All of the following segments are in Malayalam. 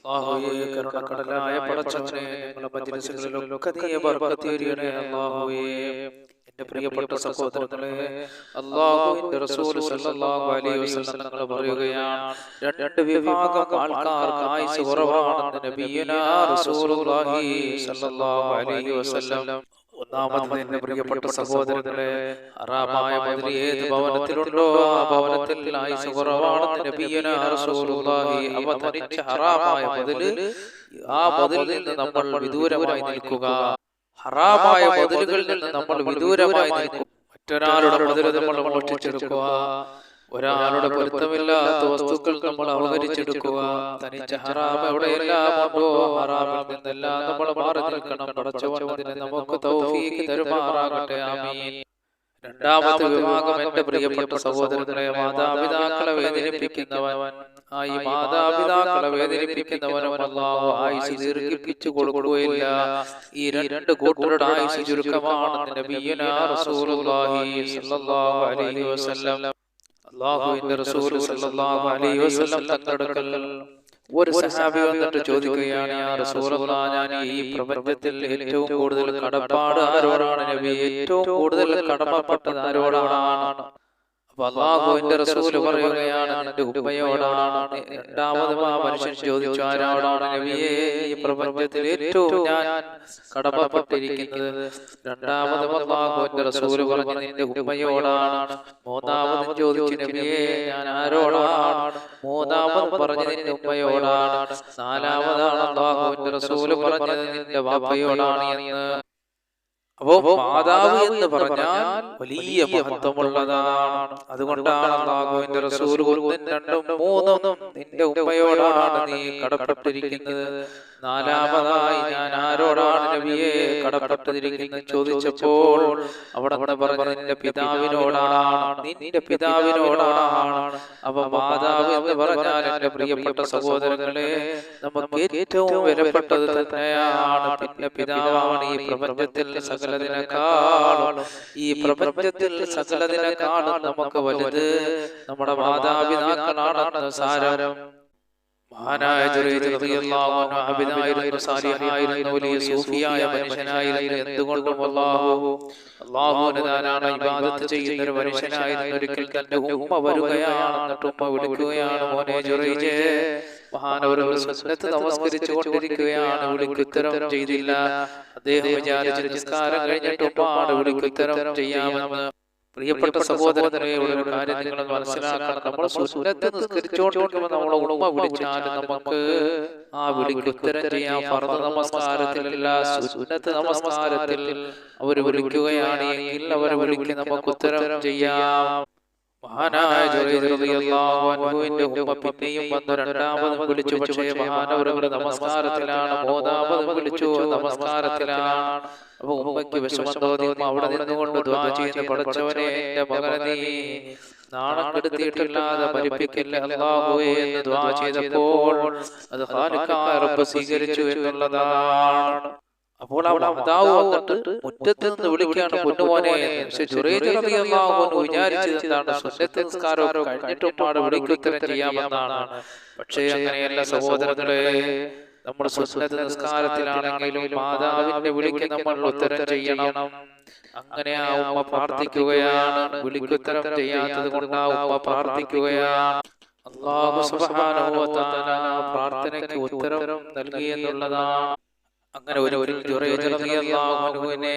അല്ലാഹുവേ കരുണക്കടലായ പടച്ചവനെ, ഞങ്ങളുടെ മജ്‌ലിസുകളിലൊക്കെ നീ ബർക്കത്ത് ചൊരിയണേ അല്ലാഹുവേ. എന്റെ പ്രിയപ്പെട്ട സഹോദരങ്ങളെ, അല്ലാഹുവിന്റെ റസൂൽ സല്ലല്ലാഹു അലൈഹി വസല്ലം തങ്ങൾ പറയുകയാണ്, രണ്ട് വിഭാഗം ആൾക്കാർക്ക് ആയുസ് കുറവാണെന്ന് നബിയുനാ റസൂലുള്ളാഹി സല്ലല്ലാഹു അലൈഹി വസല്ലം. ഒന്നാമത് എന്റെ പ്രിയപ്പെട്ട സഹോദരങ്ങളെ, ഹറാമായ മുതൽ ഏത് ഭവനത്തിലുണ്ടോ ആ ഭവനത്തിൽ ആയുസ് കുറവാണെന്ന് നബിയുനാ റസൂലുള്ളാഹി. അവ തനിച്ച ഹറാമായ മുതല്, ആ മുതലിൽ നിന്ന് നമ്മൾ വിദൂരമായി നിൽക്കുക. ഹറാമായ മുതലുകളിൽ നിന്ന് നമ്മൾ വിദൂരമായി നിൽക്കുക. മറ്റൊരാളുടെ മുതൽ നമ്മൾ മോഷ്ടിച്ചെടുക്കുക, ഒരാളുടെ പൊരുത്തമില്ലാത്ത വസ്തുക്കൾ നമ്മൾ അപഹരിച്ചെടുക്കുക. തനിച്ച ഹറാം എവിടെയെല്ലാം ഉണ്ടോ ഹറാമിൽ നിന്നെല്ലാം നമ്മൾ മാറി നിൽക്കണം. പടച്ചവൻ നമുക്ക് തൗഫീഖ് തരുമാറാകട്ടെ, ആമീൻ. രണ്ടാമത്തെ വിഭാഗം എന്റെ പ്രിയപ്പെട്ട സഹോദരങ്ങളെ, മാതാപിതാക്കളെ വേദനിപ്പിക്കുന്നവൻ. ഈ മാതാപിതാക്കളെ വേദനിപ്പിക്കുന്നവനും അല്ലാഹു ആയുസ് ദീർഘിപ്പിച്ചു കൊടുക്കുകയില്ല. ഈ രണ്ട് കൂട്ടരുടെ ആയുസ് ചുരുക്കമാണെന്ന് നബിയുനാ റസൂലുള്ളാഹി സ്വല്ലല്ലാഹു അലൈഹി വസല്ലം. അല്ലാഹുവിന്റെ റസൂൽ സല്ലല്ലാഹു അലൈഹി വസല്ലം തങ്ങളുടെ ഒരു സഹാബി വന്നിട്ട് ചോദിക്കുകയാണ്, യാ റസൂലല്ലാഹ്, ഞാൻ ഈ പ്രപഞ്ചത്തിൽ ഏറ്റവും കൂടുതൽ കടപ്പാട് ആരോടാണ് നബിയേ? ഏറ്റവും കൂടുതൽ കടമപ്പെട്ടത് ആരോടാണ്? അപ്പൊ അല്ലാഹുവിന്റെ റസൂൽ പറയുകയാണ്, നിന്റെ ഉമ്മയോടാണ്. രണ്ടാമത് ആ മനുഷ്യൻ ചോദിച്ചു, ആരോടാണ് നബിയേ ഈ പ്രപഞ്ചത്തിൽ ഏറ്റവും ഞാൻ കടമപ്പെട്ടിരിക്കുന്നത്? രണ്ടാമതും അല്ലാഹുവിന്റെ റസൂൽ പറഞ്ഞു, നിന്റെ ഉമ്മയോടാണ്. മൂന്നാമതും ചോദിച്ചു, നബിയേ ഞാൻ ആരോടാണ്? മൂന്നാമതും പറഞ്ഞു, നിന്റെ ഉമ്മയോടാണ്. നാലാമതാണ് അല്ലാഹുവിന്റെ റസൂൽ പറഞ്ഞത്, നിന്റെ വാപ്പയോടാണ് എന്ന്. അപ്പോ മാതാവ് എന്ന് പറഞ്ഞാൽ വലിയ മഹത്വമുള്ളതാണ്. അതുകൊണ്ടാണ് അല്ലാഹുവിന്റെ റസൂൽ ഒന്നും രണ്ടും മൂന്നും നിന്റെ ഉമ്മയോടാണ് നീ കടപ്പെട്ടിരിക്കുന്നത്. നാലാമതായി ഞാൻ ആരോടാണ് നബിയെ കടപ്പെട്ടിരിക്കുന്നത് ചോദിച്ചപ്പോൾ അവിടെ പറഞ്ഞു, നിന്റെ പിതാവിനോടാണ്. നിന്റെ പിതാവിനോടാണ്. അപ്പൊ മാതാവ് എന്ന് പറഞ്ഞാൽ എന്റെ പ്രിയപ്പെട്ട സഹോദരങ്ങളെ, നമുക്ക് ഏറ്റവും വിലപ്പെട്ടത് തന്നെയാണ്. പിന്നെ പിതാവാണ് ഈ പ്രപഞ്ചത്തിൽ സകലതിനെക്കാളും, ഈ പ്രപഞ്ചത്തിൽ സകലതിനെക്കാളും നമുക്ക് വലുത് നമ്മുടെ മാതാപിതാക്കളാണെന്ന് സാരം. മഹാനായ ജുറൈജ് റളിയല്ലാഹു അൻഹു അബിദായിരുന്നു, സാലിഹായിരുന്നു, വലിയ സൂഫിയായ മനുഷ്യനായിരുന്നു. എന്തുകൊണ്ടും അല്ലാഹുവിനെ താനാണ് ഇബാദത്ത് ചെയ്യുന്ന ഒരു മനുഷ്യനായിരുന്നു. ഒരിക്കൽ തന്റെ ഉമ്മ വരുകയാണ്, എന്നിട്ട് ഉമ്മ വിളിക്കുകയാണ്, മോനെ ജുറൈജേ. മഹാനവറുകൾ സുന്നത്ത് നമസ്കരിച്ചു കൊണ്ടിരിക്കുകയാണ്, വിളിക്കുത്തരം ചെയ്തില്ല. അദ്ദേഹം വിചാരിച്ചു നിസ്കാരം കഴിഞ്ഞിട്ട് ഉമ്മയാണ് വിളിക്കുത്തരം ചെയ്യാമെന്ന്. പ്രിയപ്പെട്ട സഹോദരങ്ങളെ, ഒരു കാര്യം നിങ്ങൾ മനസ്സിലാക്കണം, നമ്മൾ സുന്നത്ത് നിസ്കരിച്ചുകൊണ്ടിരിക്കുമ്പോൾ നമ്മളെ ഉമ്മ വിളിച്ചാലും നമുക്ക് ആ വിളിക്ക് ഉത്തരം ചെയ്യാം. ഫർദ് നമസ്കാരത്തിലല്ല, സുന്നത്ത് നമസ്കാരത്തിൽ അവർ വിളിക്കുകയാണ് എങ്കിൽ അവർ വിളിക്ക് നമുക്ക് ഉത്തരം ചെയ്യാം. മഹാനായ ജുറൈജ് റളിയല്ലാഹു അൻഹുവിന്റെ ഉമ്മ പിന്നെയും വന്നു രണ്ടാമതും വിളിച്ചു. പക്ഷേ മഹാനവറുകൾ നമസ്കാരത്തിലാണ്. മൂന്നാമതും വിളിച്ചു, നമസ്കാരത്തിലാണ്. അപ്പൊ ഉമ്മയ്ക്ക് വിഷമം തോന്നി. അവിടെ നിന്നുകൊണ്ട് ദുആ ചെയ്യുന്ന, പടച്ചവനെ എന്റെ മകനെ നീ നാണം കെടുത്തിയിട്ടില്ലാതെ മരിപ്പിക്കില്ല അല്ലാഹുവേ എന്ന് ദുആ ചെയ്തപ്പോൾ അത് ഖാലിഖായ റബ്ബ് സ്വീകരിച്ചു എന്നുള്ളതാണ്. അപ്പോൾ ആ മാതാവ് വന്നിട്ട് മുറ്റത്ത് നിന്ന് വിളിക്കുകയാണ്, പൊന്നുമോനെ. പക്ഷെ ജുറൈജ് റളിയല്ലാഹു അൻഹു വിചാരിച്ചത് എന്താണ്? സുന്നത്ത് നിസ്കാരം കഴിഞ്ഞിട്ടും ആണ് വിളിക്കുത്തരം ചെയ്യാമെന്നാണ്. പക്ഷേ അങ്ങനെയല്ല സഹോദരങ്ങളെ. നമ്മൾ സുന്നത്ത് നിസ്കാരത്തിലാണെങ്കിലും മാതാവിന്റെ വിളിക്ക് നമ്മൾ ഉത്തരം ചെയ്യണം. അങ്ങനെ ആ ഉമ്മ പ്രാർത്ഥിക്കുകയാണ്. വിളിക്കുത്തരം ചെയ്യാത്തത് കൊണ്ട് ആ ഉമ്മ പ്രാർത്ഥിക്കുകയാണ്. അല്ലാഹു സുബ്ഹാനഹു വ തആല പ്രാർത്ഥനയ്ക്ക് ഉത്തരം നൽകി എന്നുള്ളതാണ്. അങ്ങനെ ഒരു ജുറൈജ് റളിയല്ലാഹു അൻഹുവിനെ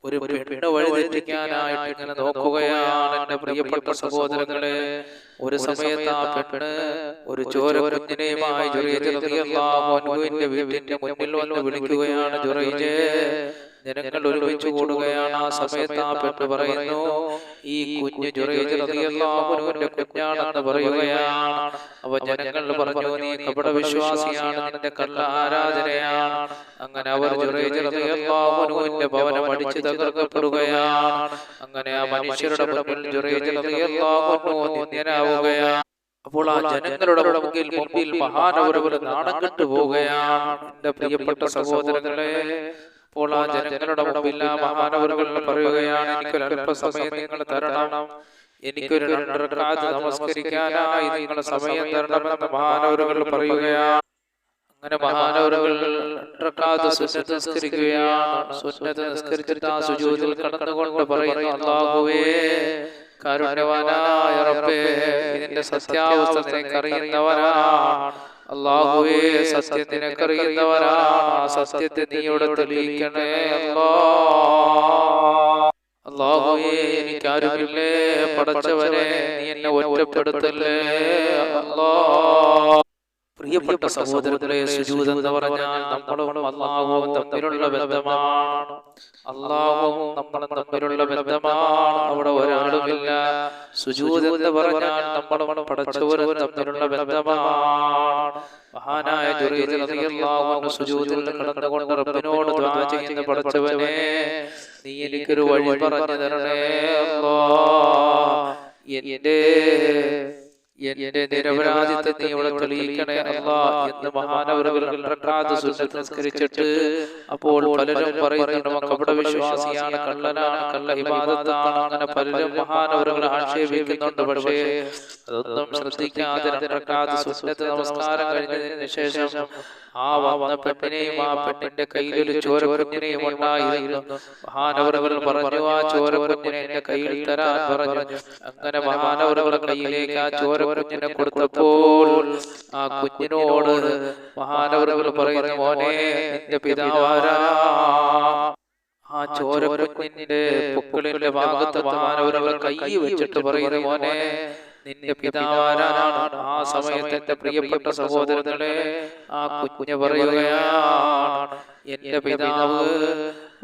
ഒരു പെണ്ണ് വഴിതെറ്റിക്കാനായിട്ട് ഇങ്ങനെ നോക്കുകയാണ്. എന്റെ പ്രിയപ്പെട്ട സഹോദരങ്ങളെ, ഒരു സമയത്ത് ആ പെണ്ണ് ഒരു ചോരക്കുഞ്ഞിനെയുമായി ജുറൈജ് റളിയല്ലാഹു അൻഹുവിന്റെ വീടിന്റെ മുന്നിൽ വന്ന് വിളിക്കുകയാണ്, ജുറൈജേ. ജനങ്ങൾ ഒരുമിച്ച് കൂടുകയാണ്. ആ സമയത്ത് ആ പെണ്ണ് പറയുന്നു, ഈ കുഞ്ഞ് ജുറൈജ് റളിയല്ലാഹു അൻഹുവിന്റെ കുഞ്ഞാണെന്ന് പറയുകയാണ്. അപ്പൊ ജനങ്ങൾ പറഞ്ഞു, നീ കപട വിശ്വാസിയാണ്, നിന്റെ കള്ള ആരാധനയാണ്. അങ്ങനെ അവർ ജുറൈജ് റളിയല്ലാഹു അൻഹുവിന്റെ ഭവനം അടിച്ചു തകർക്കപ്പെടുകയാണ്. അങ്ങനെ ആ മനുഷ്യരുടെ മുന്നിൽ ജുറൈജ് റളിയല്ലാഹു അൻഹു നിന്ദ്യനാവുകയാണ്. അപ്പോൾ ആ ജനങ്ങളുടെ മുമ്പിൽ മഹാനവറുകൾ നാണം കെട്ടു പോവുകയാണ്. എന്റെ പ്രിയപ്പെട്ട സഹോദരങ്ങളെ, അപ്പോൾ ആ ജനങ്ങളുടെ മുമ്പിൽ ആ മഹാനവറുകൾ പറയുകയാണ്, എനിക്കൊരു അല്പസമയം നിങ്ങൾ തരണം, എനിക്കൊരു 2 റക്അത്ത് നമസ്കരിക്കാനായി നിങ്ങൾ സമയം തരണമെന്ന് മഹാനവറുകൾ പറയുകയാണ്. അങ്ങനെ മഹാനവറുകൾ റക്അത്ത് സുന്നത്ത് നിസ്കരിക്കുകയാണ്. സുന്നത്ത് നിസ്കരിച്ചിട്ട് ആ സുജൂദിൽ കടന്നുകൊണ്ട് പറയുന്നു, അല്ലാഹുവേ കാരുണ്യവാനായ റബ്ബേ, ഇതിന്റെ സത്യാവസ്ഥ നിനക്കറിയുന്നവനാണ്. അല്ലാഹുവേ സത്യം നിനക്കറിയുന്നവനാണ്. ആ സത്യത്തെ നീ ഇവിടെ തെളിയിക്കണേ അല്ലാഹുവേ, എനിക്കാരുമില്ലേ പടച്ചവനെ, നീ എന്നെ ഒറ്റപ്പെടുത്തല്ലേ അല്ലാഹ്. പ്രിയപ്പെട്ട സഹോദരങ്ങളെ, സുജൂദ് എന്ന് പറഞ്ഞാൽ നമ്മളും അല്ലാഹുവും തമ്മിലുള്ള ബന്ധമാണ്. അല്ലാഹുവും നമ്മളും തമ്മിലുള്ള ബന്ധമാണ്. അവിടെ ഒരാളുമില്ല. സുജൂദ് എന്ന് പറഞ്ഞാൽ നമ്മളും പടച്ചവരും തമ്മിലുള്ള ബന്ധമാണ്. മഹാനായ ജുറൈജ് റളിയല്ലാഹു അൻഹു സുജൂദിൽ കിടന്നുകൊണ്ട് റബ്ബിനോട് ദുആ ചെയ്യുന്ന, പടച്ചവനെ നീ എനിക്കൊരു വഴി പറഞ്ഞു തരണേ അല്ലാഹ്, എന്റെ നിരപരാധിത്വത്തെ നീ ഇവിടെ തെളിയിക്കണേ അല്ലാഹ് എന്ന് മഹാനവറുകൾ റക്അത്ത് സുന്നത്ത് നിസ്കരിച്ചിട്ട് അപ്പോൾ പലരും പറയുന്നുണ്ട്, കപട വിശ്വാസിയാണ്, കള്ളനാണ്, കള്ള ഇബാദത്താണ്, അങ്ങനെ പലരും മഹാനവറുകൾ ആക്ഷേപിക്കുന്നുണ്ട്. പക്ഷേ അതൊന്നും ശ്രദ്ധിക്കാതെ റക്അത്ത് സുന്നത്ത് നമസ്കാരം കഴിഞ്ഞതിന് ശേഷം ആ വന്ന പെണ്ണിനെയും ആ പെണ്ണിന്റെ കയ്യിലൊരു ചോരക്കുഞ്ഞിനെയും ഉണ്ടായിരുന്നു. മഹാനവറുകൾ പറഞ്ഞു, ആ ചോരക്കുഞ്ഞിനെ എന്റെ കയ്യിൽ തരാൻ പറഞ്ഞു. അങ്ങനെ മഹാനവറുകളുടെ കയ്യിലേക്ക് ആ ചോരക്കുഞ്ഞിനെ കൊടുത്തപ്പോൾ ആ കുഞ്ഞിനോട് മഹാനവറുകൾ പറയുന്നു, മോനെ നിന്റെ പിതാവാരാ? ആ ചോരക്കുഞ്ഞിന്റെ പൊക്കിളിന്റെ ഭാഗത്ത് മഹാനവറുകൾ കൈ വെച്ചിട്ട് പറയുന്നു, മോനെ നിന്റെ പിതാവാരാണ്? ആ സമയത്ത് എന്റെ പ്രിയപ്പെട്ട സഹോദരങ്ങളെ, ആ കുഞ്ഞ് പറയുകയാണ്, എന്റെ പിതാവ്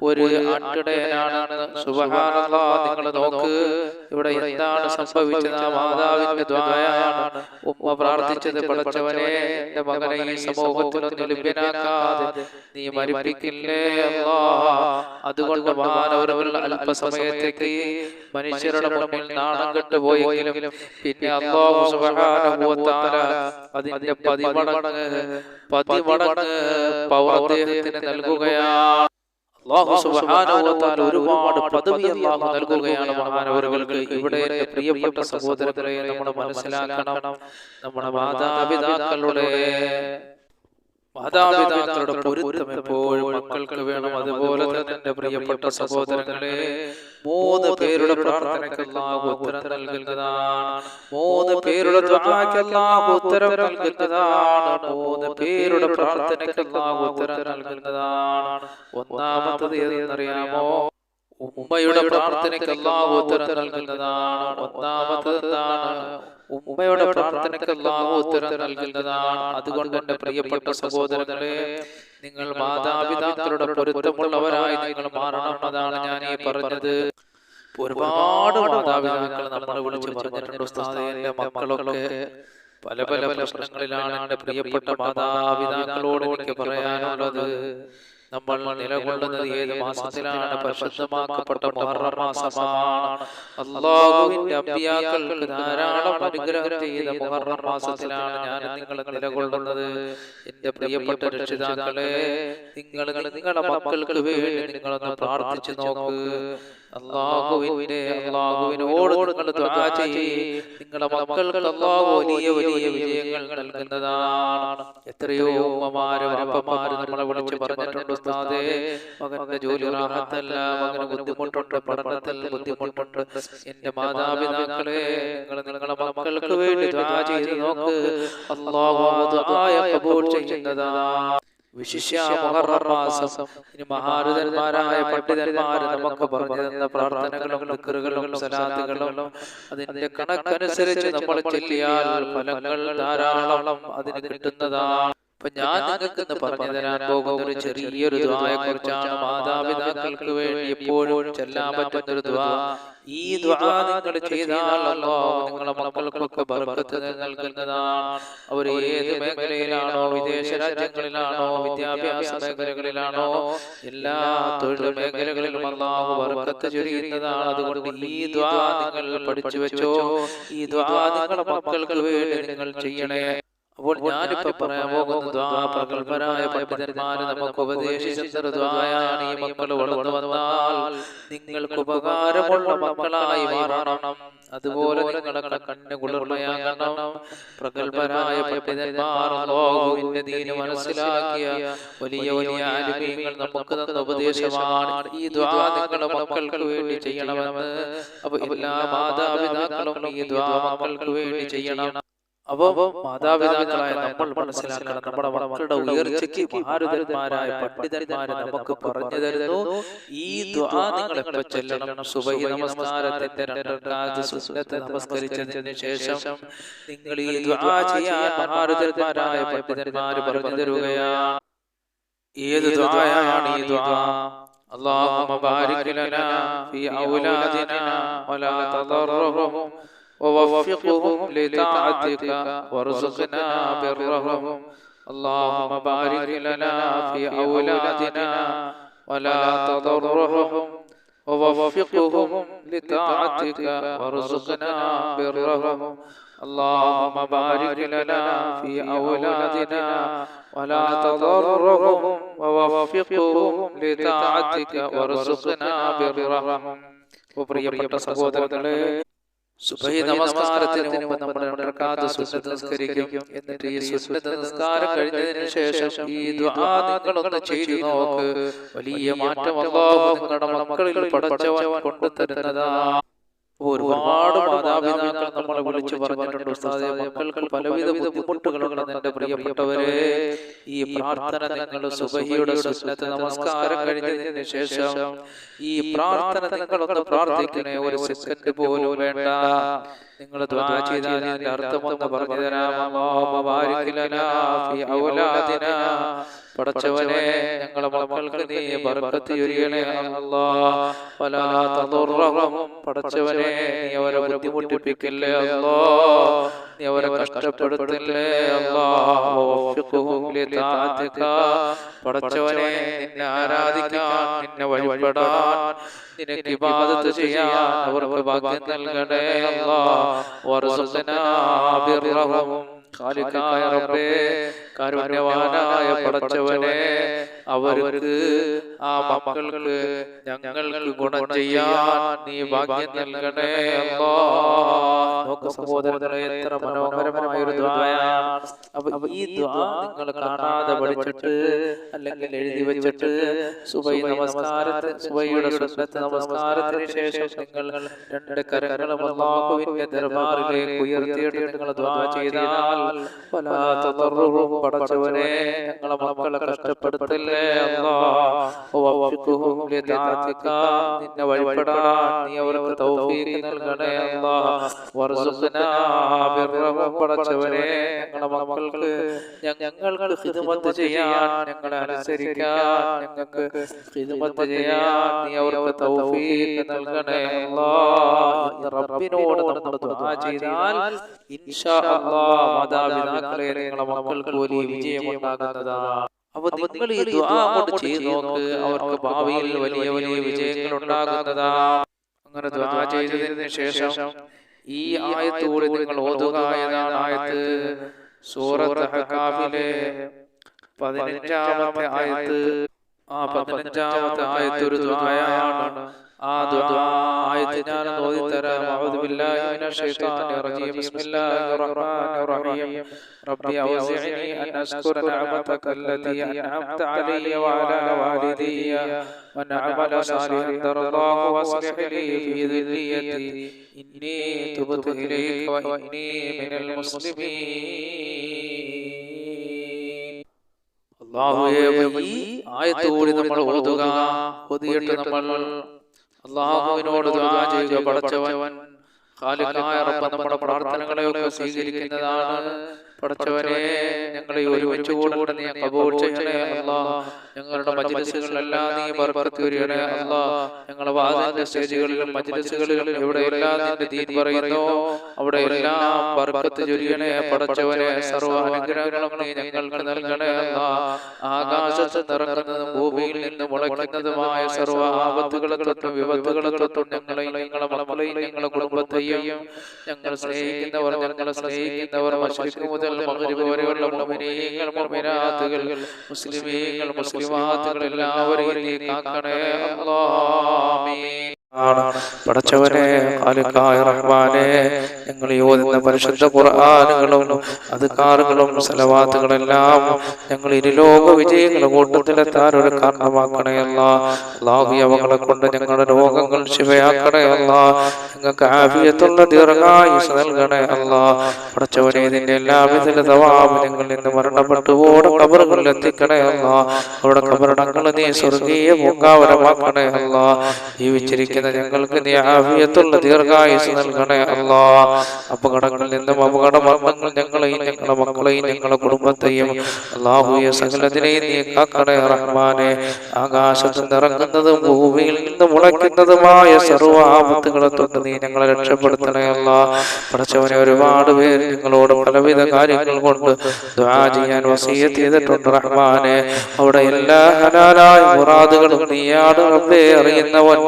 ഒരു ആട്ടിടയനാണെന്ന്. സുബ്ഹാനല്ലാഹ്, നിങ്ങൾ നോക്ക്, ഇവിടെ എന്താണ് സംഭവിച്ചത്? ആ മാതാവിന്റെ ദ്വായാണ്. ഉമ്മ പ്രാർത്ഥിച്ചത്, പടച്ചവനെ എന്റെ മകനെ ഈ സമൂഹത്തിലൊന്നും ലഭ്യനാക്കാതെ നീ മരിപ്പിക്കില്ലേ അല്ലാഹ്. അതുകൊണ്ട് മഹാനവറുകൾ അല്പസമയത്തേക്ക് മനുഷ്യരുടെ മുന്നിൽ നാണം കെട്ടുപോയെങ്കിലും പിന്നെ അല്ലാഹു സുബ്ഹാനഹു വ തആല അതിന്റെ പതിമടങ്ങ് പവർ അദ്ദേഹത്തിന് നൽകുകയാണ്. അല്ലാഹു സുബ്ഹാനഹു വ തആല ഒരുപാട് പദവി അല്ലാഹു നൽകുകയാണ് മഹാനവറുകൾക്ക്. ഇവിടെ പ്രിയപ്പെട്ട സഹോദരങ്ങളെ, നമ്മൾ മനസ്സിലാക്കണം, നമ്മുടെ മാതാപിതാക്കളുടെ പൊരുത്തം എപ്പോഴും മക്കൾക്ക് വേണം. അതുപോലെ തന്നെ എന്റെ പ്രിയപ്പെട്ട സഹോദരങ്ങളെ, 3 പേരുടെ പ്രാർത്ഥനയ്ക്ക് അല്ലാഹു ഉത്തരം നൽകുന്നതാണ്. 3 പേരുടെ ദുആക്ക് അല്ലാഹു ഉത്തരം നൽകുന്നതാണ്. 3 പേരുടെ പ്രാർത്ഥനയ്ക്ക് അല്ലാഹു ഉത്തരം നൽകുന്നതാണ്. ഒന്നാമത്തത് ഏതെന്നറിയാമോ? ഉമ്മയുടെ പ്രാർത്ഥനയ്ക്ക് അല്ലാഹു ഉത്തരം നൽകുന്നതാണ്. ഒന്നാമത്തത് എന്താണ്? ഉമ്മയുടെ പ്രാർത്ഥനയ്ക്ക് അല്ലാഹു ഉത്തരം നൽകുന്നതാണ്. അതുകൊണ്ട് എന്റെ പ്രിയപ്പെട്ട സഹോദരങ്ങളെ, നിങ്ങൾ മാതാപിതാക്കളുടെ പൊരുത്തമുള്ളവരായി നിങ്ങൾ മാറണം. അതാണ് ഞാൻ ഈ പറഞ്ഞത്. ഒരുപാട് മാതാപിതാക്കൾ നമ്മളെ വിളിച്ച് പറഞ്ഞിട്ടുണ്ട്, ഉസ്താദേ എന്റെ മക്കളൊക്കെ പല പല പ്രശ്നങ്ങളിലാണ്. എന്റെ പ്രിയപ്പെട്ട മാതാപിതാക്കളോട് എനിക്ക് പറയാനുള്ളത്, നമ്മൾ നിലകൊള്ളുന്നത് ഏത് മാസത്തിലാണ്? പരിശുദ്ധമാക്കപ്പെട്ട മുഹറം മാസമാണ്. അല്ലാഹുവിന്റെ അമ്പിയാക്കൾക്ക് ധാരാളം അനുഗ്രഹം ചെയ്ത മുഹറം മാസത്തിലാണ് ഞാൻ നിങ്ങൾ നിലകൊള്ളുന്നത്. എന്റെ പ്രിയപ്പെട്ട രക്ഷിതാക്കളെ, നിങ്ങളുടെ മക്കൾക്ക് വേണ്ടി നിങ്ങളൊന്ന് പ്രാർത്ഥിച്ചു നോക്ക്. അല്ലാഹുവിനോട് നിങ്ങൾ ദുആ ചെയ്യ്. നിങ്ങളുടെ മക്കൾക്ക് അല്ലാഹു വലിയ വലിയ വിജയങ്ങൾ നൽകുന്നതാണ്. എത്രയോ ഉമ്മമാരും അപ്പമാരും നമ്മളെ വിളിച്ച് പറഞ്ഞിട്ടുണ്ട്, ഉസ്താദേ മകന്റെ ജോലി റാഹത്തല്ല, മകന് ബുദ്ധിമുട്ടുണ്ട്, പഠനത്തിൽ ബുദ്ധിമുട്ടുണ്ട്. എന്റെ മാതാപിതാക്കളെ, നിങ്ങളുടെ മക്കൾക്ക് വേണ്ടി ദുആ ചെയ്ത് നോക്ക്. അല്ലാഹു ദുആയ ഖബൂൽ ചെയ്യുന്നതാണ്. വിശിഷ്യ മുഹറം മാസം ഇനി മഹാരഥന്മാരായ പണ്ഡിതന്മാര് നമുക്ക് പറഞ്ഞു തന്ന പ്രാർത്ഥനകളും ദിക്റുകളും സലാത്തുകളും അതിന്റെ കണക്കനുസരിച്ച് നമ്മൾ ചൊല്ലിയാൽ ഫലങ്ങൾ ധാരാളം അതിന് കിട്ടുന്നതാണ്. അപ്പൊ ഞാൻ നിങ്ങൾക്ക് പറഞ്ഞു തരാൻ പോകുന്ന ഒരു ചെറിയൊരു ദുആയെ കുറിച്ചാണ്. മാതാപിതാക്കൾക്ക് വേണ്ടി എപ്പോഴും ചൊല്ലാൻ പറ്റുന്ന ഒരു ദുആ. ഈ ദുആ നിങ്ങൾ ചെയ്താൽ അല്ലാഹു നിങ്ങളുടെ മക്കൾക്കൊക്കെ ബർക്കത്ത് നൽകുന്നതാണ്. അവർ ഏത് മേഖലയിലാണോ, വിദേശ രാജ്യങ്ങളിലാണോ, വിദ്യാഭ്യാസ മേഖലകളിലാണോ, എല്ലാ തൊഴിൽ മേഖലകളിലും അല്ലാഹു ബർക്കത്ത് ചൊരിയുന്നതാണ്. അതുകൊണ്ട് ഈ ദുആ നിങ്ങൾ പഠിച്ചു വെച്ചോ. ഈ ദുആ നിങ്ങളുടെ മക്കൾക്ക് വേണ്ടി നിങ്ങൾ ചെയ്യണേ. അപ്പോൾ ഞാനിപ്പോ പറയാൻ പോകുന്ന ദുആ പ്രഗൽഭരായ പണ്ഡിതന്മാര് നമുക്ക് ഉപദേശിച്ച ദുആയാണ്. ഈ മക്കൾ വളർന്നു വന്നാൽ നിങ്ങൾക്ക് ഉപകാരമുള്ള മക്കളായി മാറണം, അതുപോലെ നിങ്ങളുടെ കണ്ണ് കുളിർമയാകണം. പ്രഗൽഭരായ പണ്ഡിതന്മാർ അല്ലാഹുവിന്റെ ദീൻ മനസ്സിലാക്കിയ വലിയ വലിയ ആലിമീങ്ങൾ നമുക്ക് തന്ന ഉപദേശമാണ്. ഈ ദുആ നിങ്ങളുടെ മക്കൾക്ക് വേണ്ടി ചെയ്യണമെന്ന്. അപ്പൊ എല്ലാ മാതാപിതാക്കളും ഈ ദുആ മക്കൾക്ക് വേണ്ടി ചെയ്യണം. അപ്പൊ മാതാപിതാക്കളായ നമ്മൾ മനസ്സിലാക്കണം, നമ്മുടെ മക്കളുടെ ഉയർച്ചയ്ക്ക് മഹാരഥന്മാരായ പണ്ഡിതന്മാരെ നമുക്ക് പറഞ്ഞു തരുന്നു. ഈ ദുആ നിങ്ങൾ എപ്പോൾ ചൊല്ലണം? സുബഹി നമസ്കാരത്തിന്റെ 2 റക്അത്ത് സുന്നത്ത് നമസ്കരിച്ചതിന് ശേഷം നിങ്ങൾ ഈ ദുആ ചെയ്യാൻ മഹാരഥന്മാരായ പണ്ഡിതന്മാർ പറഞ്ഞു തരുകയാണ്. ഏത് ദുആയാണ് ഈ ദുആ? അല്ലാഹുമ്മ ബാരിക് ലനാ ഫീ ഔലാദിനാ വലാ തദറഹും ووفقهم لطاعتك وارزقنا برهم. اللهم بارك لنا في أولادنا ولا تضرهم ووفقهم لطاعتك وارزقنا برهم. اللهم بارك لنا في أولادنا ولا تضرهم ووفقهم لطاعتك وارزقنا برهم. പ്രിയപ്പെട്ട സഹോദരങ്ങളെ, സുബഹി നമസ്കാരത്തിന് മുമ്പ് നമ്മൾ 2 റക്അത്ത് സുന്നത്ത് നിസ്കരിക്കും. എന്നിട്ട് ഈ സുന്നത്ത് നിസ്കാരം കഴിഞ്ഞതിന് ശേഷം ഈ ദുആ നിങ്ങളൊന്ന് ചെയ്തു നോക്ക്. വലിയ മാറ്റം അല്ലാഹു നിങ്ങളുടെ മക്കളിൽ പടച്ചവൻ കൊണ്ടുതരുന്നതാണ്. ഒരുപാട് മാതാപിതാക്കൾ നമ്മളെ വിളിച്ചു പറഞ്ഞിട്ടുണ്ട്, ഉസ്താദേ മക്കൾക്ക് പലവിധ ബുദ്ധിമുട്ടുകളുണ്ടെന്ന്. എന്റെ പ്രിയപ്പെട്ടവരെ, ഈ പ്രാർത്ഥന നിങ്ങൾ സുബഹിയുടെ സുന്നത്ത് നമസ്കാരം കഴിഞ്ഞതിന് ശേഷം ഈ പ്രാർത്ഥന നിങ്ങളൊന്ന് പ്രാർത്ഥിക്കണേ. ഒരു സെക്കൻഡ് പോലും വേണ്ട. നിങ്ങൾ ദുആ ചെയ്താൽ അതിന്റെ അർത്ഥമൊന്ന് പറഞ്ഞു തരാം. അല്ലാഹുമ്മ ബാരിക് ലനാ ഫീ ഔലാദിനാ, പടച്ചവനെ ഞങ്ങളുടെ മക്കൾക്ക് നീ ബർക്കത്ത് ചൊരിയണേ അല്ലാഹ്. വലാ തദറഹും, പടച്ചവനെ നീ അവരെ ബുദ്ധിമുട്ടിപ്പിക്കല്ലേ അല്ലാഹ്, നീ അവരെ കഷ്ടപ്പെടുത്തല്ലേ അല്ലാഹ്. വവഫിഖ്ഹും ലിതാഅതിക, പടച്ചവനെ നിന്നെ ആരാധിക്കാൻ, നിന്നെ വഴിപ്പെടാൻ, നിനക്ക് ഇബാദത്ത് ചെയ്യാൻ അവർക്ക് ഭാഗ്യം നൽകണേ അല്ലാഹ്. വർസുഖ്നാ ബിർറഹും, ഖാലിഖായ റബ്ബേ, കാരുണ്യവാനായ പടച്ചവനെ അവർക്ക്, ആ മക്കൾക്ക്, ഞങ്ങൾക്ക് ഗുണം ചെയ്യാൻ നീ ഭാഗ്യം നൽകണേ അല്ലാഹ്. നോക്ക് സഹോദരങ്ങളെ, എത്ര മനോഹരമായ ഒരു ദുആയാണ്. അപ്പൊ ഈ ദുആ നിങ്ങൾ കാണാതെ പഠിച്ചിട്ട് അല്ലെങ്കിൽ എഴുതി വെച്ചിട്ട് സുബഹി സുബഹിയുടെ സുന്നത്ത് നമസ്കാരത്തിന് ശേഷം നിങ്ങൾ 2 കരങ്ങളും അല്ലാഹുവിന്റെ ദർബാറിലേക്ക് ഉയർത്തിയിട്ട് നിങ്ങൾ ദുആ ചെയ്താൽ, വലാ തദറഹും, പടച്ചവനെ ഞങ്ങളെ മക്കളെ കഷ്ടപ്പെടുത്തല്ലേ അല്ലാഹ്. വവഫിഖ്ഹും ലിതാഅതിക, നിന്നെ വഴിപ്പെടാൻ നീ അവർക്ക് തൗഫീഖ് നൽകണേ അല്ലാഹ്. വർസുഖ്നാ ബിർറഹും, പടച്ചവനെ ഞങ്ങളെ മക്കൾക്ക് ഞങ്ങൾക്ക് ഖിദ്മത്ത് ചെയ്യാൻ, ഞങ്ങളെ അനുസരിക്കാൻ, ഞങ്ങൾക്ക് ഖിദ്മത്ത് ചെയ്യാൻ നീ അവർക്ക് തൗഫീഖ് നൽകണേ അല്ലാഹ്. റബ്ബിനോട് നമ്മൾ ദുആ ചെയ്താൽ ഇൻഷാ അല്ലാഹ് മാതാപിതാക്കളെ നിങ്ങളുടെ മക്കൾക്ക് വലിയ വിജയമുണ്ടാകുന്നതാണ്. അപ്പൊ നിങ്ങൾ ഈ ദുആ കൊണ്ട് ചെയ്തു നോക്ക്, അവർക്ക് ഭാവിയിൽ വലിയ വലിയ വിജയങ്ങൾ ഉണ്ടാകുന്നതാണ്. അങ്ങനെ ദുആ ചെയ്തതിന് ശേഷം ഈ ആയത്ത് കൂടി നിങ്ങൾ ഓതുക. ഏതാണ് ആയത്ത്? സൂറത്ത് അഹ്കാഫിലെ 15ാമത്തെ ആയത്ത്. ആ 15ാമത്തെ ആയത്ത് ഒരു ദുആയാണ്. ആ ദുആ ആയത്ത് ഞാൻ ഓതി തരാം. അഊദു ബില്ലാഹി മിനശ് ശൈത്വാനിർ റജീം. ബിസ്മില്ലാഹിർ റഹ്മാനിർ റഹീം. റബ്ബി ഔസിഅനി അൻ അസ്കുര നിഅമതക അല്ലതി അൻഅംത അലയ്യ വഅലാ വാലിദിയ വനഅമല സാലിഹൻ തർദാഹു വസ്ലിഹ് ലി ഫീ ദുർരിയ്യതി ഇന്നി തുബ്തു ഇലൈക വഇന്നി മിനൽ മുസ്ലിമീൻ. അല്ലാഹുവേ, ഈ ആയത്ത് കൂടി നമ്മൾ ഓതുക. ഓതിയിട്ട് നമ്മൾ അല്ലാഹുവിനോട് ദുആ ചെയ്യുക. പടച്ചവൻ ഖാലിഖായ റബ്ബ് നമ്മുടെ പ്രാർത്ഥനകളെയൊക്കെ സ്വീകരിക്കുന്നതാണ്. പടച്ചവനെ, ഞങ്ങളെ ഒരുമിച്ച് കൂടെ നീ കബൂൽ ചെയ്യണേ അല്ലാഹ്. ഞങ്ങളുടെ മജ്ലിസുകളിലെല്ലാം നീ ബർക്കത്ത് ചൊരിയണേ അല്ലാഹ്. ഞങ്ങളുടെ വാദിന്റെ സ്റ്റേജുകളിലും മജ്ലിസുകളിലും എവിടെയെല്ലാം നിന്റെ ദീൻ പറയുന്നു അവിടെയെല്ലാം ബർക്കത്ത് ചൊരിയണേ പടച്ചവനെ. സർവ്വ അനുഗ്രഹങ്ങളും നീ ഞങ്ങൾക്ക് നൽകണേ അല്ലാഹ്. ആകാശത്ത് നിറങ്ങുന്നതും ഭൂമിയിൽ നിന്ന് മുളയ്ക്കുന്നതുമായ സർവ്വ ആപത്തുകളെ തൊട്ടും വിപത്തുകളെ തൊട്ടും ഞങ്ങളെയും ഞങ്ങളുടെ മക്കളെയും ഞങ്ങളുടെ കുടുംബത്തെയും ഞങ്ങൾ സ്നേഹിക്കുന്നവർ മശ്രിഖ് മുതൽ മുതൽ മഗ്രിബ് വരെയുള്ള മുഅ്മിനീങ്ങൾ മുഅ്മിനാത്തുകൾ മുസ്ലിമീങ്ങൾ മുസ്ലിമാത്തുകൾ എല്ലാവരെയും നീ കാക്കണേ അല്ലാഹ്. പടച്ചവനെ ഖാലിഖായ റഹ്മാനെ, ഞങ്ങൾ ഓതുന്ന പരിശുദ്ധ ഖുർആനുകളും അദ്കാറുകളും സലവാത്തുകളെല്ലാം ഞങ്ങൾ ഇരുലോക വിജയങ്ങളുടെ കൂട്ടത്തിലെത്താൻ ഒരു കാരണമാക്കണേ അല്ലാഹു. അവകളെ കൊണ്ട് ഞങ്ങളുടെ രോഗങ്ങൾ ശിവയാക്കണേ അല്ലാഹ്. ഞങ്ങൾക്ക് ആഫിയത്തുള്ള ദീർഘായുസ് നൽകണേ അല്ലാഹ്. പടച്ചവനെ ഇതിന്റെ എല്ലാവിധ തവാബ് ഞങ്ങൾ ഇന്ന് മരണപ്പെട്ടു ഓടെ ഖബറുകളിൽ എത്തിക്കണേ അല്ലാഹ്. അവിടെ ഖബറടങ്ങൾ നീ സ്വർഗീയ പൂങ്കാവനമാക്കണേ അല്ലാഹ്. ജീവിച്ചിരിക്കുന്ന ഞങ്ങൾക്ക് നീ ആഫിയത്തുള്ള ദീർഘായുസ് നൽകണേ അല്ലാഹ്. അപകടങ്ങളിൽ നിന്നും അപകട മരണങ്ങൾ ഞങ്ങളെയും ഞങ്ങളുടെ മക്കളെയും ഞങ്ങളുടെ കുടുംബത്തെയും അല്ലാഹുവേ സകലതിനെയും നീ കാക്കണേ റഹ്മാനെ. ആകാശത്ത് നിറങ്ങുന്നതും ഭൂമിയിൽ നിന്ന് മുളയ്ക്കുന്നതുമായ സർവ്വ ആപത്തുകളെ തൊട്ട് നീ ഞങ്ങളെ രക്ഷപ്പെടുത്തണേ അല്ലാഹ്. പടച്ചവനെ ഒരുപാട് പേര് ഞങ്ങളോട് പലവിധ കാര്യങ്ങൾ കൊണ്ട് ദുആ ചെയ്യാൻ വസിയ്യത്ത് ചെയ്തിട്ടുണ്ട് റഹ്മാനെ. അവിടെ എല്ലാ ഹലാലായ മുറാദുകളും നീയാണ് റബ്ബേ അറിയുന്നവൻ.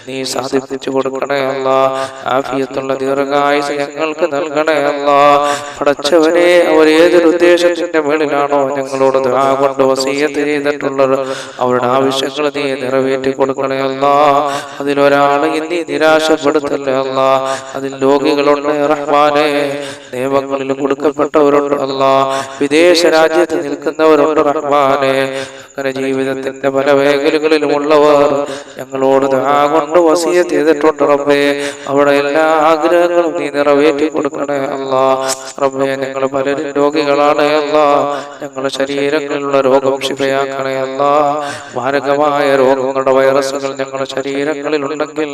നീ സാധിപ്പിച്ചു കൊടുക്കണേ അല്ലാഹ്. ആഫിയത്തുള്ള ദീർഘായുസ് ഞങ്ങൾക്ക് നൽകണേ അല്ലാഹ്. പടച്ചവനെ അവർ ഏതൊരു ഉദ്ദേശത്തിന്റെ മേളിലാണോ ഞങ്ങളോട് ദുആ കൊണ്ട് വസിയ്യത്ത് ചെയ്തിട്ടുള്ളത് അവരുടെ ആവശ്യങ്ങൾ നീ നിറവേറ്റി കൊടുക്കണേ അല്ലാഹ്. അതിലൊരാളെയും നീ നിരാശപ്പെടുത്തല്ലേ അല്ലാഹ്. അതിൽ രോഗികളുണ്ട് റഹ്മാനെ, നിയമങ്ങളിൽ കൊടുക്കപ്പെട്ടവരുണ്ട് അല്ലാഹ്, വിദേശ രാജ്യത്ത് നിൽക്കുന്നവരുണ്ട് റഹ്മാനെ. അങ്ങനെ ജീവിതത്തിന്റെ പല മേഖലകളിലുമുള്ളവർ ഞങ്ങളോട് ദുആ കൊണ്ട് വസിയ്യത്ത് ചെയ്തിട്ടുണ്ട് റബ്ബേ. അവിടെ എല്ലാ ആഗ്രഹങ്ങളും നീ നിറവേറ്റി കൊടുക്കണേ അല്ലാഹ്. റബ്ബേ, ഞങ്ങൾ പലരും രോഗികളാണ് അല്ലാഹ്. ഞങ്ങളുടെ ശരീരങ്ങളിലുള്ള രോഗം ശിഫയാക്കണേ അല്ലാഹ്. മാരകമായ രോഗങ്ങളുടെ വൈറസുകൾ ഞങ്ങളുടെ ശരീരങ്ങളിൽ ഉണ്ടെങ്കിൽ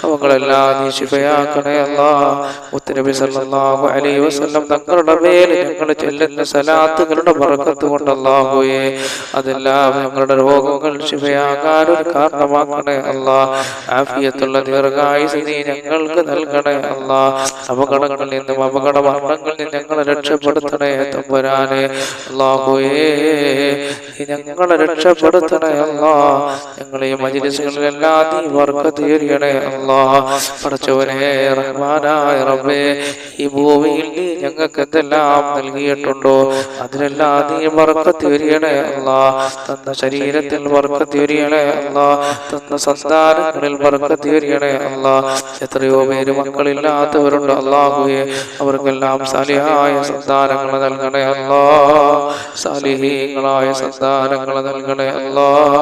അവകളെല്ലാം നീ ശിഫയാക്കണേ അല്ലാഹ്. മുത്തുനബി സല്ലല്ലാഹു അലൈഹി വസല്ലം തങ്ങളുടെ മേൽ ഞങ്ങൾ ചെല്ലുന്ന സലാത്തുകളുടെ ബറക്കത്ത് കൊണ്ട് അല്ലാഹുവേ അതെല്ലാം ഞങ്ങളുടെ രോഗങ്ങൾ ശിഫയാകാൻ ഒരു കാരണമാക്കണേ അല്ലാഹ്. ആഫിയത്തുള്ള ദീർഘായുസ് നീ ഞങ്ങൾക്ക് നൽകണേ അല്ലാഹ്. അപകടങ്ങളിൽ നിന്നും അപകട മരണങ്ങളിൽ നിന്നും ഞങ്ങളെ രക്ഷപ്പെടുത്തണേ തമ്പുരാനെ. അല്ലാഹുവേ നീ ഞങ്ങളെ രക്ഷപ്പെടുത്തണേ അല്ലാഹ്. ഞങ്ങളെ ഈ മജ്‌ലിസുകളിലെല്ലാം നീ ബർക്കത്ത് ചൊരിയണേ അല്ലാഹ്. പടച്ചവനെ റഹ്മാനായ റബ്ബേ, ഈ ഭൂമിയിൽ നീ ഞങ്ങൾക്ക് എന്തെല്ലാം നൽകിയിട്ടുണ്ടോ അതിലെല്ലാം നീ ബർക്കത്ത് ചൊരിയണേ അല്ലാഹ്. തന്ന ശരീരത്തിൽ ബർക്കത്ത് ചൊരിയണേ അല്ലാഹ്. തന്ന സന്താനങ്ങളിൽ ബർക്കത്ത് ചൊരിയണേ അല്ലാഹ്. എത്രയോ പേര് മക്കളില്ലാത്തവരുണ്ട് അല്ലാഹുവേ, അവർക്കെല്ലാം സാലിഹായ സന്താനങ്ങൾ നൽകണേ അല്ലാഹ്. സാലിഹീങ്ങളായ സന്താനങ്ങൾ നൽകണേ അല്ലാഹ്.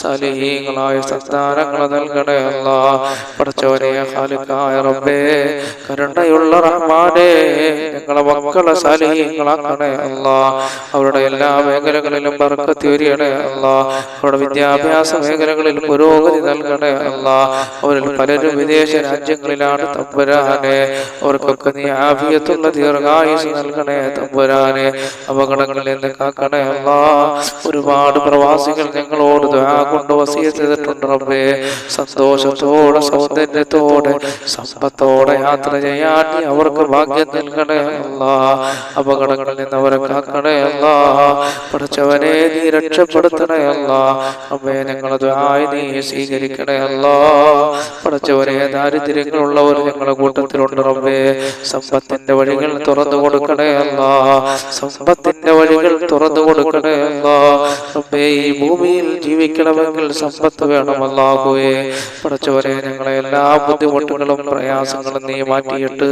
സാലിഹീങ്ങളായ സന്താനങ്ങൾ നൽകണേ അല്ലാഹ്. പടച്ചവനെ ഖാലിഖായ റബ്ബേ, കരുണയുള്ള റഹ്മാനേ, ഞങ്ങളെ മക്കളെ സാലിഹീങ്ങളാക്കണേ അല്ലാഹ്. അവരുടെ എല്ലാ മേഖലകളിലും ബർക്കത്ത് ചൊരിയണേ അല്ലാഹ്. അവരുടെ വിദ്യാഭ്യാസ മേഖലകളിൽ പുരോഗതി നൽകണേ അല്ലാഹ്. അവരിൽ പലരും വിദേശ രാജ്യങ്ങളിലാണ് തമ്പുരാനെ. അവർക്കൊക്കെ നീ ആഫിയത്തുള്ള ദീർഘായുസ് നൽകണേ തമ്പുരാനെ. അപകടങ്ങളിൽ നിന്ന് കാക്കണേ അല്ലാഹ്. ഒരുപാട് പ്രവാസികൾ ഞങ്ങളോട് ദുആ കൊണ്ട് വസിയ്യത്ത് ചെയ്തിട്ടുണ്ട് റബ്ബേ. സന്തോഷത്തോടെ സൗന്ദര്യത്തോടെ സമ്പത്തോടെ യാത്ര ചെയ്യാൻ നീ അവർക്ക് ഭാഗ്യം നൽകണേ അല്ലാഹ്. അപകടങ്ങളിൽ നിന്ന് അവരെ കാക്കണേ അല്ലാഹ്. പഠിച്ചവനെ നീ രക്ഷപ്പെടുത്തണേ അല്ലാഹ്. അമ്മേ, ഞങ്ങളെ ദുആ നീ സ്വീകരിക്കണേ അല്ലാഹ്. പഠിച്ചവനെ ദാരിദ്ര്യങ്ങളുള്ളവർ ഞങ്ങളുടെ കൂട്ടത്തിലുണ്ട് റബ്ബേ. സമ്പത്തിന്റെ വഴികൾ തുറന്നു കൊടുക്കണേ അല്ലാഹ്. സമ്പത്തിന്റെ വഴികൾ തുറന്നു കൊടുക്കണേ അല്ലാഹ്. റബ്ബേ, ഈ ഭൂമിയിൽ ജീവിക്കണമെങ്കിൽ സമ്പത്ത് വേണം അല്ലാഹുവേ. പഠിച്ചവനെ ഞങ്ങളെ എല്ലാ ബുദ്ധിമുട്ടുകളും പ്രയാസങ്ങളും നീ മാറ്റിയിട്ട്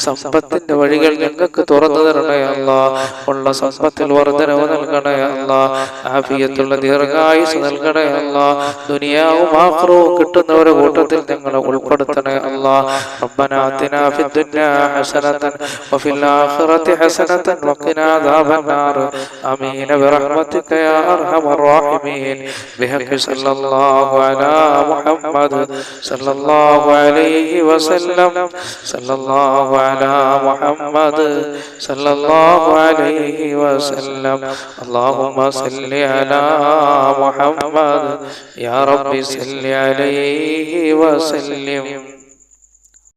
സമ്പത്തിന്റെ വഴികൾ ഞങ്ങൾക്ക് തുറന്നു തരണേ അല്ലാഹ്. ഉള്ള സമ്പത്തിൽ വർദ്ധനവ് നൽകണേ അല്ലാഹ്. ആഫിയത്തുള്ള ദീർഘായുസ് നൽകണേ അല്ലാഹ്. ദുനിയാവും ആഖിറവും കിട്ടുന്നവരുടെ കൂട്ടത്തിൽ ഞങ്ങളെ ഉൾപ്പെടുത്തണേ അല്ലാഹ്. റബ്ബനാ ആതിനാ ഫിദ്ദുനിയാ ഹസനതൻ വഫിൽ ആഖിറതി ഹസനതൻ വഖിനാ അദാബന്നാർ. ആമീൻ ബിറഹ്മതിക യാ അർഹമർ റഹീമീൻ. ബിഹഖി സല്ലല്ലാഹു അലാ മുഹമ്മദ് സല്ലല്ലാഹു അലൈഹി വസല്ലം. സല്ലല്ലാഹു അലാ മുഹമ്മദ് സല്ലല്ലാഹു അലൈഹി വസല്ലം. അല്ലാഹുമ്മ സല്ലി അലാ മുഹമ്മദ് യാ റബ്ബി സല്ലി അലൈഹി വസല്ലം.